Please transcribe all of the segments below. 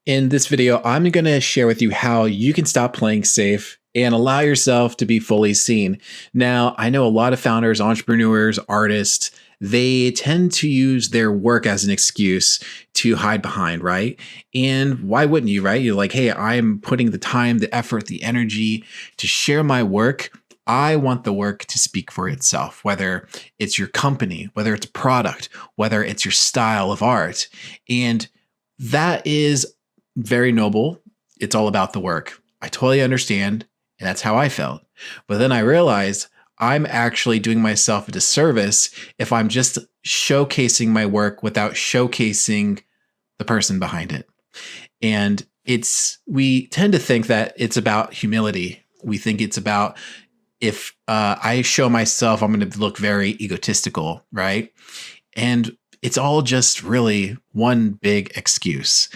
In this video, I'm going to share with you how you can stop playing safe and allow yourself to be fully seen. Now, I know a lot of founders, entrepreneurs, artists, they tend to use their work as an excuse to hide behind, right? And why wouldn't you, right? You're like, hey, I'm putting the time, the effort, the energy to share my work. I want the work to speak for itself, whether it's your company, whether it's a product, whether it's your style of art. And that is very noble. It's all about the work. I totally understand. And that's how I felt. But then I realized I'm actually doing myself a disservice if I'm just showcasing my work without showcasing the person behind it. And we tend to think that it's about humility. We think it's about if I show myself, I'm going to look very egotistical, right? And it's all just really one big excuse.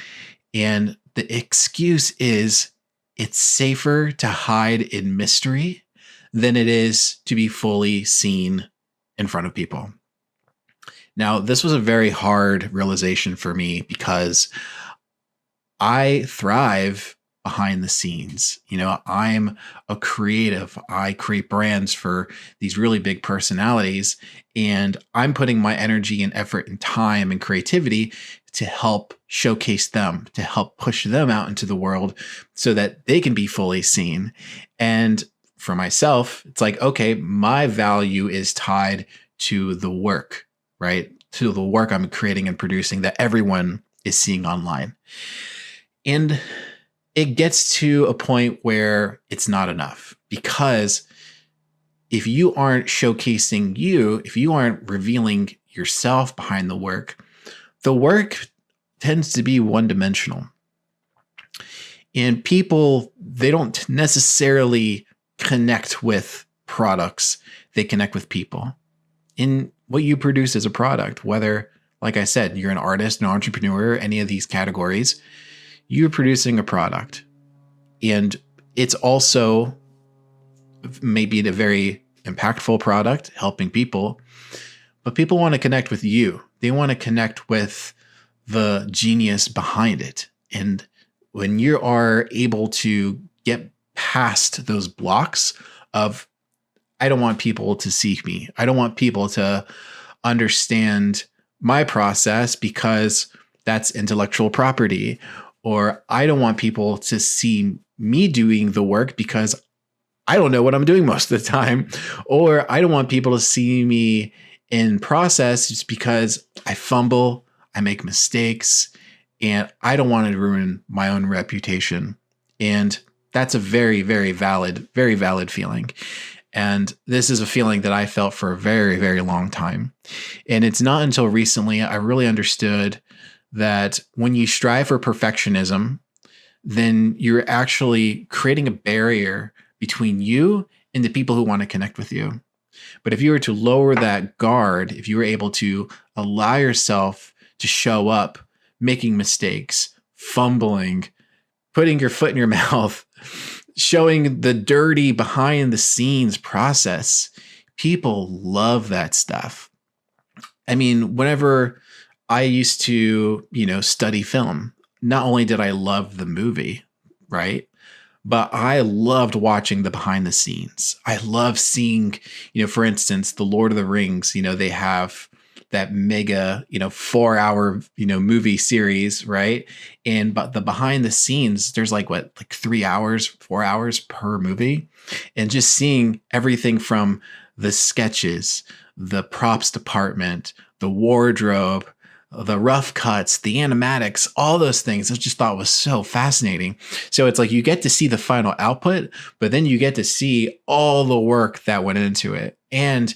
And the excuse is it's safer to hide in mystery than it is to be fully seen in front of people. Now, this was a very hard realization for me because I thrive behind the scenes. You know, I'm a creative. I create brands for these really big personalities, and I'm putting my energy and effort and time and creativity to help showcase them, to help push them out into the world so that they can be fully seen. And for myself, it's like, okay, my value is tied to the work, right? To the work I'm creating and producing that everyone is seeing online. And it gets to a point where it's not enough, because if you aren't showcasing you, if you aren't revealing yourself behind the work tends to be one-dimensional. And people, they don't necessarily connect with products. They connect with people. In what you produce as a product, whether, like I said, you're an artist, an entrepreneur, any of these categories, you're producing a product. And it's also maybe a very impactful product, helping people, but people want to connect with you. They want to connect with the genius behind it. And when you are able to get past those blocks of, I don't want people to see me, I don't want people to understand my process because that's intellectual property, or I don't want people to see me doing the work because I don't know what I'm doing most of the time, or I don't want people to see me in process just because I fumble, I make mistakes, and I don't want to ruin my own reputation. And that's a very, very valid feeling. And this is a feeling that I felt for a very, very long time. And it's not until recently I really understood that when you strive for perfectionism, then you're actually creating a barrier between you and the people who want to connect with you. But if you were to lower that guard, if you were able to allow yourself to show up, making mistakes, fumbling, putting your foot in your mouth, showing the dirty behind the scenes process, people love that stuff. I mean, whenever I used to, study film, not only did I love the movie, right? But I loved watching the behind the scenes. I love seeing, for instance, the Lord of the Rings, they have that mega, 4-hour, movie series, right? But the behind the scenes, there's like 3 hours, 4 hours per movie. And just seeing everything from the sketches, the props department, the wardrobe, the rough cuts, the animatics, all those things, I just thought was so fascinating. So it's like you get to see the final output, but then you get to see all the work that went into it. And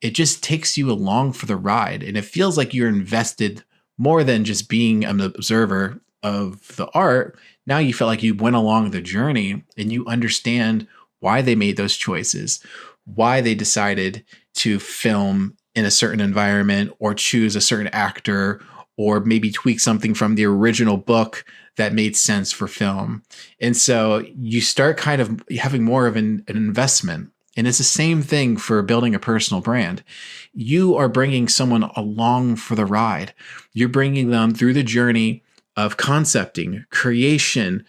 it just takes you along for the ride. And it feels like you're invested more than just being an observer of the art. Now you feel like you went along the journey and you understand why they made those choices, why they decided to film in a certain environment or choose a certain actor, or maybe tweak something from the original book that made sense for film. And so you start kind of having more of an investment. And it's the same thing for building a personal brand. You are bringing someone along for the ride. You're bringing them through the journey of concepting, creation,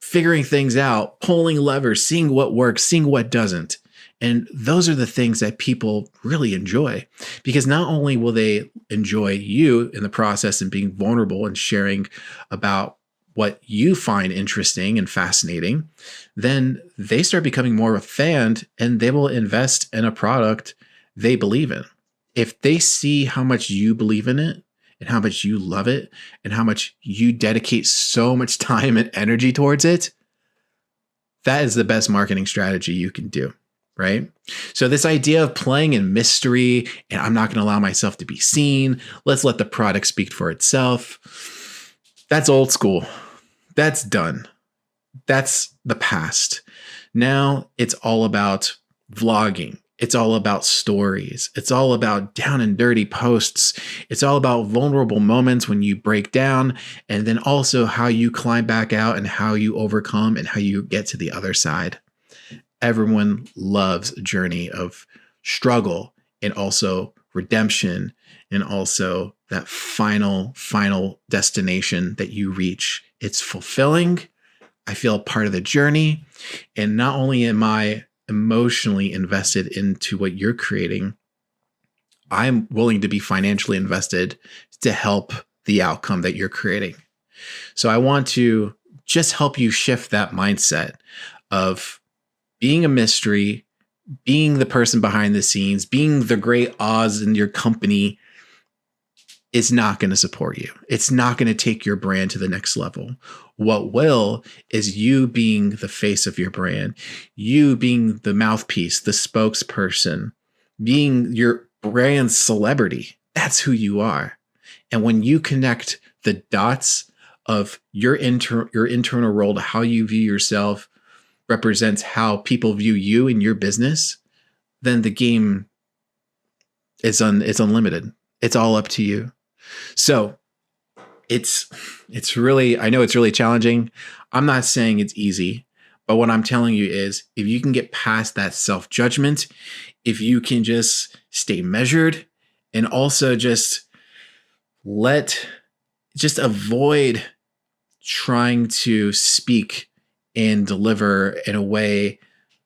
figuring things out, pulling levers, seeing what works, seeing what doesn't. And those are the things that people really enjoy, because not only will they enjoy you in the process and being vulnerable and sharing about what you find interesting and fascinating, then they start becoming more of a fan and they will invest in a product they believe in. If they see how much you believe in it and how much you love it and how much you dedicate so much time and energy towards it, that is the best marketing strategy you can do, right? So this idea of playing in mystery and I'm not going to allow myself to be seen, let's let the product speak for itself, that's old school. That's done. That's the past. Now it's all about vlogging. It's all about stories. It's all about down and dirty posts. It's all about vulnerable moments when you break down, and then also how you climb back out and how you overcome and how you get to the other side. Everyone loves a journey of struggle and also redemption and also that final destination that you reach. It's fulfilling. I feel part of the journey. And not only am I emotionally invested into what you're creating, I'm willing to be financially invested to help the outcome that you're creating. So I want to just help you shift that mindset of being a mystery, being the person behind the scenes, being the great Oz in your company is not going to support you. It's not going to take your brand to the next level. What will is you being the face of your brand, you being the mouthpiece, the spokesperson, being your brand celebrity. That's who you are. And when you connect the dots of your internal role to how you view yourself represents how people view you and your business, then the game is it's unlimited. It's all up to you. So it's really, I know it's really challenging. I'm not saying it's easy, but what I'm telling you is if you can get past that self-judgment, if you can just stay measured and also just avoid trying to speak and deliver in a way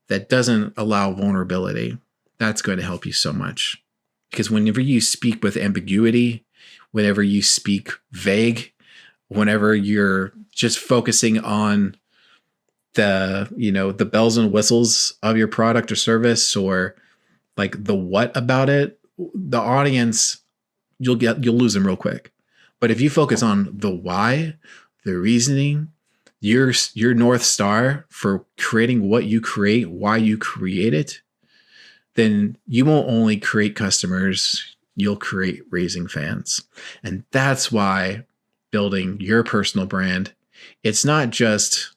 that doesn't allow vulnerability, that's going to help you so much. Because whenever you speak with ambiguity, whenever you speak vague, whenever you're just focusing on the bells and whistles of your product or service, or like the what about it, the audience, you'll lose them real quick. But if you focus on the why, the reasoning, your North Star for creating what you create, why you create it, then you won't only create customers, you'll create raising fans. And that's why building your personal brand, it's not just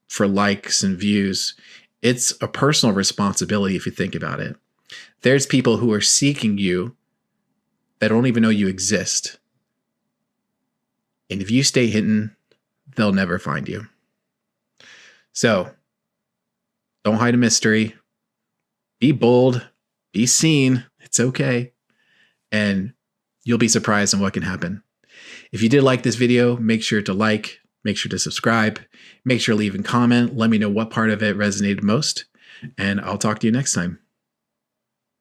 for likes and views. It's a personal responsibility if you think about it. There's people who are seeking you that don't even know you exist. And if you stay hidden, they'll never find you. So don't hide a mystery. Be bold. Be seen. It's okay. And you'll be surprised on what can happen. If you did like this video, make sure to like, make sure to subscribe, make sure to leave a comment. Let me know what part of it resonated most, and I'll talk to you next time.